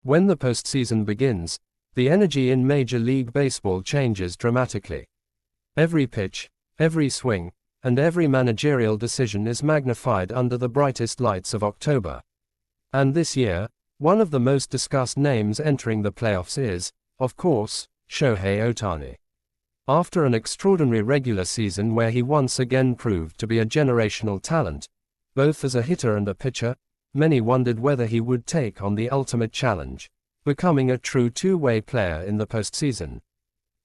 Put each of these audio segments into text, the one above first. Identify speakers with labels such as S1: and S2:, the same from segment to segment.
S1: When the postseason begins, the energy in Major League Baseball changes dramatically. Every pitch, every swing, and every managerial decision is magnified under the brightest lights of October. And this year, one of the most discussed names entering the playoffs is, of course, Shohei Ohtani. After an extraordinary regular season where he once again proved to be a generational talent, both as a hitter and a pitcher, many wondered whether he would take on the ultimate challenge, becoming a true two-way player in the postseason.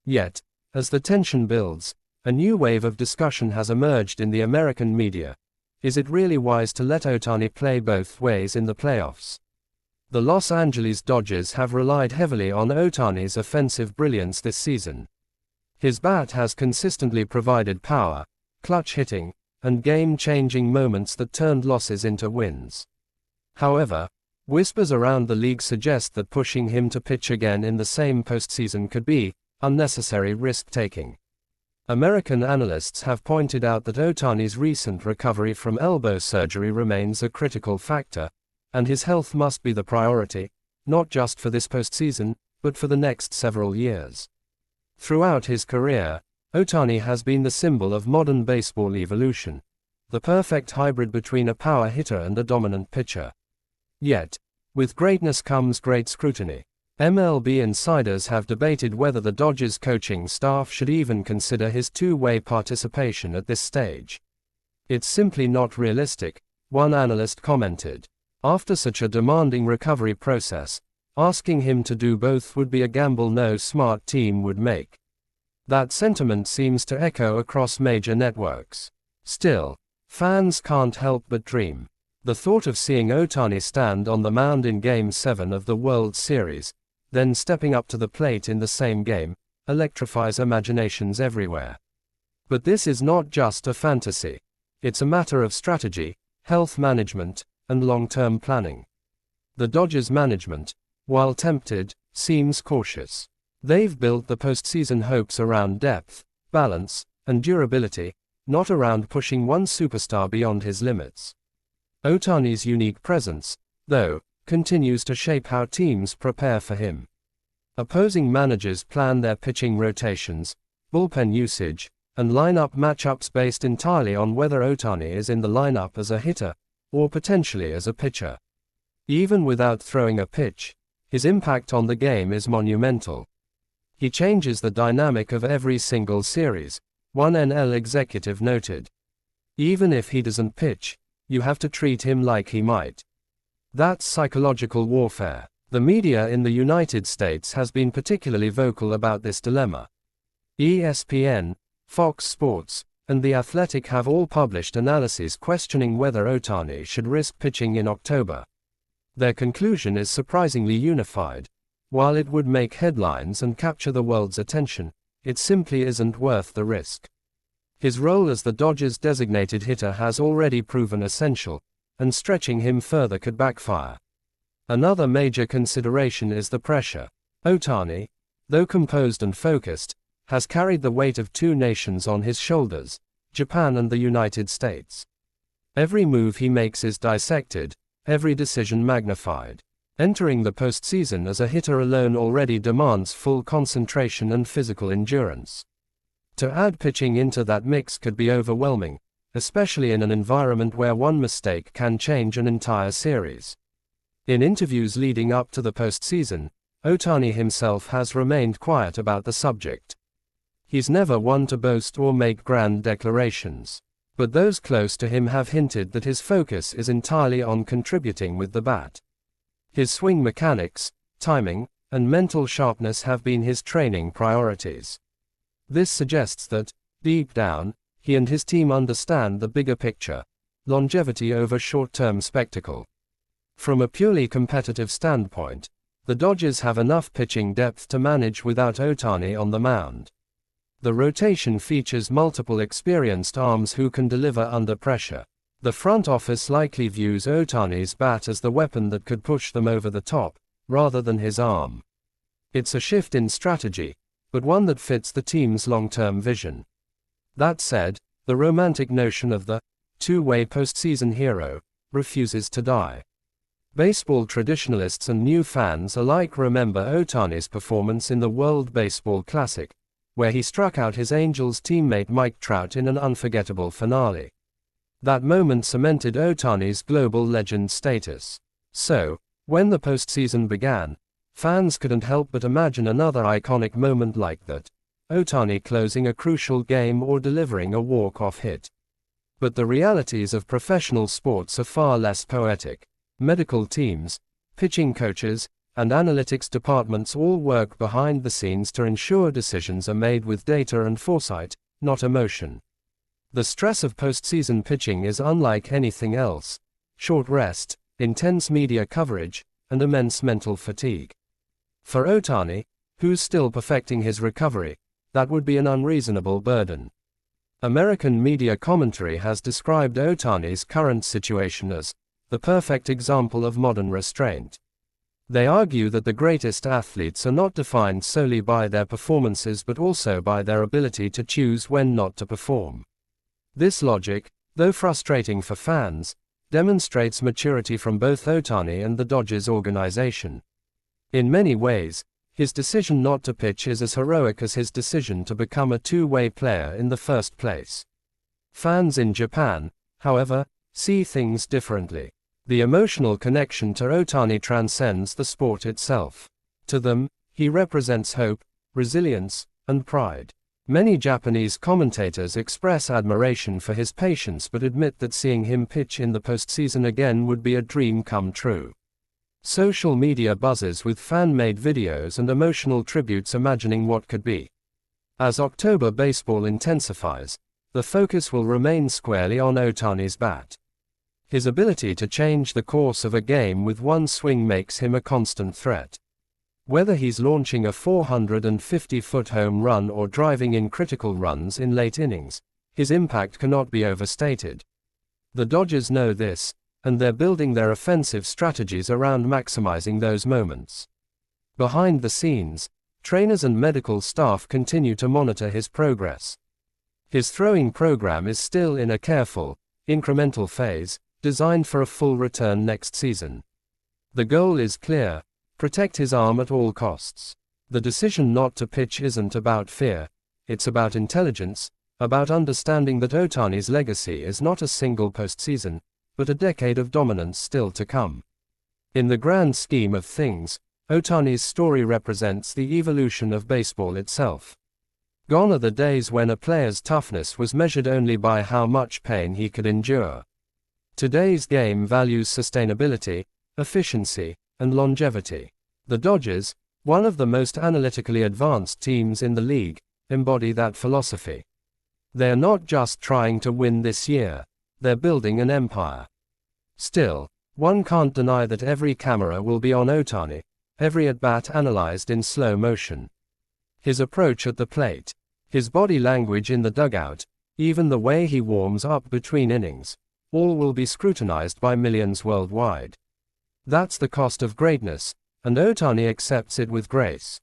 S1: Yet, as the tension builds, a new wave of discussion has emerged in the American media. Is it really wise to let Ohtani play both ways in the playoffs? The Los Angeles Dodgers have relied heavily on Ohtani's offensive brilliance this season. His bat has consistently provided power, clutch hitting, and game-changing moments that turned losses into wins. However, whispers around the league suggest that pushing him to pitch again in the same postseason could be unnecessary risk-taking. American analysts have pointed out that Ohtani's recent recovery from elbow surgery remains a critical factor, and his health must be the priority, not just for this postseason, but for the next several years. Throughout his career, Ohtani has been the symbol of modern baseball evolution, the perfect hybrid between a power hitter and a dominant pitcher. Yet, with greatness comes great scrutiny. MLB insiders have debated whether the Dodgers coaching staff should even consider his two-way participation at this stage. It's simply not realistic, one analyst commented. After such a demanding recovery process, asking him to do both would be a gamble no smart team would make. That sentiment seems to echo across major networks. Still, fans can't help but dream. The thought of seeing Ohtani stand on the mound in Game 7 of the World Series, then stepping up to the plate in the same game, electrifies imaginations everywhere. But this is not just a fantasy. It's a matter of strategy, health management, and long-term planning. The Dodgers management, while tempted, seems cautious. They've built the postseason hopes around depth, balance, and durability, not around pushing one superstar beyond his limits. Ohtani's unique presence, though, continues to shape how teams prepare for him. Opposing managers plan their pitching rotations, bullpen usage, and lineup matchups based entirely on whether Ohtani is in the lineup as a hitter, or potentially as a pitcher. Even without throwing a pitch, his impact on the game is monumental. He changes the dynamic of every single series, one NL executive noted. Even if he doesn't pitch, you have to treat him like he might. That's psychological warfare. The media in the United States has been particularly vocal about this dilemma. ESPN, Fox Sports, and The Athletic have all published analyses questioning whether Ohtani should risk pitching in October. Their conclusion is surprisingly unified. While it would make headlines and capture the world's attention, it simply isn't worth the risk. His role as the Dodgers' designated hitter has already proven essential, and stretching him further could backfire. Another major consideration is the pressure. Ohtani, though composed and focused, has carried the weight of two nations on his shoulders, Japan and the United States. Every move he makes is dissected, every decision magnified. Entering the postseason as a hitter alone already demands full concentration and physical endurance. To add pitching into that mix could be overwhelming, especially in an environment where one mistake can change an entire series. In interviews leading up to the postseason, Ohtani himself has remained quiet about the subject. He's never one to boast or make grand declarations, but those close to him have hinted that his focus is entirely on contributing with the bat. His swing mechanics, timing, and mental sharpness have been his training priorities. This suggests that, deep down, he and his team understand the bigger picture, longevity over short-term spectacle. From a purely competitive standpoint, the Dodgers have enough pitching depth to manage without Ohtani on the mound. The rotation features multiple experienced arms who can deliver under pressure. The front office likely views Ohtani's bat as the weapon that could push them over the top, rather than his arm. It's a shift in strategy, but one that fits the team's long-term vision. That said, the romantic notion of the two-way postseason hero refuses to die. Baseball traditionalists and new fans alike remember Ohtani's performance in the World Baseball Classic, where he struck out his Angels teammate Mike Trout in an unforgettable finale. That moment cemented Ohtani's global legend status. So, when the postseason began, fans couldn't help but imagine another iconic moment like that, Ohtani closing a crucial game or delivering a walk-off hit. But the realities of professional sports are far less poetic. Medical teams, pitching coaches, and analytics departments all work behind the scenes to ensure decisions are made with data and foresight, not emotion. The stress of postseason pitching is unlike anything else: short rest, intense media coverage, and immense mental fatigue. For Ohtani, who's still perfecting his recovery, that would be an unreasonable burden. American media commentary has described Ohtani's current situation as the perfect example of modern restraint. They argue that the greatest athletes are not defined solely by their performances but also by their ability to choose when not to perform. This logic, though frustrating for fans, demonstrates maturity from both Ohtani and the Dodgers organization. In many ways, his decision not to pitch is as heroic as his decision to become a two-way player in the first place. Fans in Japan, however, see things differently. The emotional connection to Ohtani transcends the sport itself. To them, he represents hope, resilience, and pride. Many Japanese commentators express admiration for his patience but admit that seeing him pitch in the postseason again would be a dream come true. Social media buzzes with fan-made videos and emotional tributes imagining what could be. As October baseball intensifies, the focus will remain squarely on Ohtani's bat. His ability to change the course of a game with one swing makes him a constant threat. Whether he's launching a 450-foot home run or driving in critical runs in late innings, his impact cannot be overstated. The Dodgers know this, and they're building their offensive strategies around maximizing those moments. Behind the scenes, trainers and medical staff continue to monitor his progress. His throwing program is still in a careful, incremental phase, designed for a full return next season. The goal is clear: protect his arm at all costs. The decision not to pitch isn't about fear, it's about intelligence, about understanding that Ohtani's legacy is not a single postseason, but a decade of dominance still to come. In the grand scheme of things, Ohtani's story represents the evolution of baseball itself. Gone are the days when a player's toughness was measured only by how much pain he could endure. Today's game values sustainability, efficiency, and longevity. The Dodgers, one of the most analytically advanced teams in the league, embody that philosophy. They're not just trying to win this year, they're building an empire. Still, one can't deny that every camera will be on Ohtani, every at-bat analyzed in slow motion. His approach at the plate, his body language in the dugout, even the way he warms up between innings, all will be scrutinized by millions worldwide. That's the cost of greatness, and Ohtani accepts it with grace.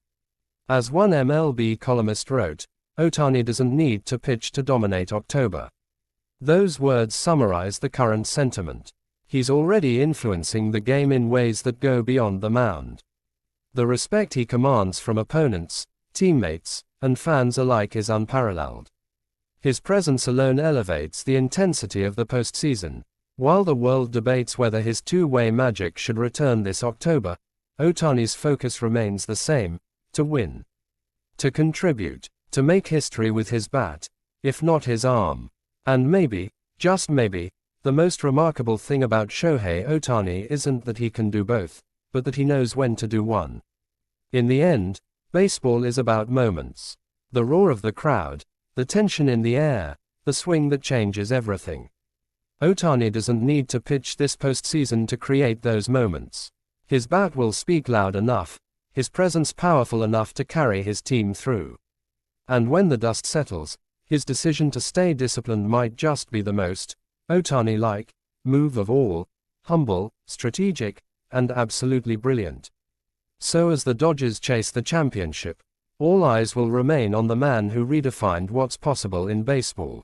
S1: As one MLB columnist wrote, Ohtani doesn't need to pitch to dominate October. Those words summarize the current sentiment. He's already influencing the game in ways that go beyond the mound. The respect he commands from opponents, teammates, and fans alike is unparalleled. His presence alone elevates the intensity of the postseason. While the world debates whether his two-way magic should return this October, Ohtani's focus remains the same: to win. To contribute. To make history with his bat, if not his arm. And maybe, just maybe, the most remarkable thing about Shohei Ohtani isn't that he can do both, but that he knows when to do one. In the end, baseball is about moments. The roar of the crowd, the tension in the air, the swing that changes everything. Ohtani doesn't need to pitch this postseason to create those moments. His bat will speak loud enough, his presence powerful enough to carry his team through. And when the dust settles, his decision to stay disciplined might just be the most Ohtani-like move of all: humble, strategic, and absolutely brilliant. So as the Dodgers chase the championship, all eyes will remain on the man who redefined what's possible in baseball.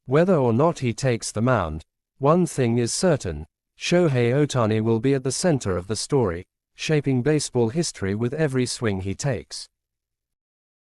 S1: Whether or not he takes the mound, one thing is certain: Shohei Ohtani will be at the center of the story, shaping baseball history with every swing he takes.